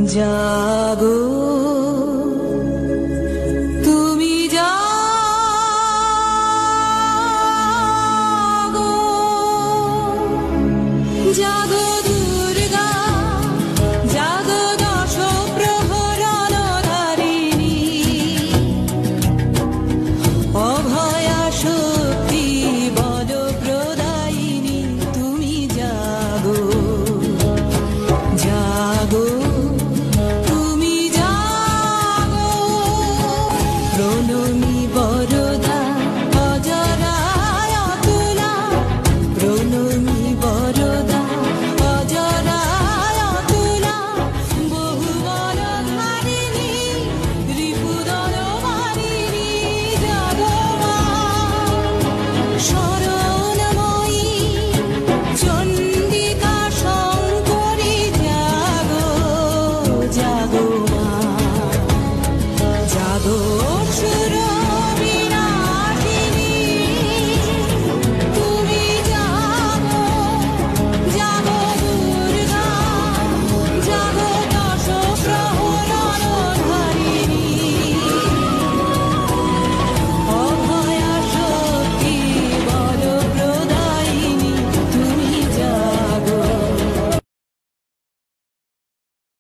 জাগো তুমি জাগো, জাগো দুর্গা, জাগো দশ প্রহরণধারিণী, অভয়া শক্তি বল প্রদায়িনী। তুমি জাগো, জাগো তুমি জাগো, প্রণমী বরদা অজরায় অতুলা, প্রণমী বরদা অজরায় অতুলা, বহুবল ধারিণী রিপুদল মারিণী। জাগো মা শরণময়ী চণ্ডিকা শঙ্করী, জাগো জাগো।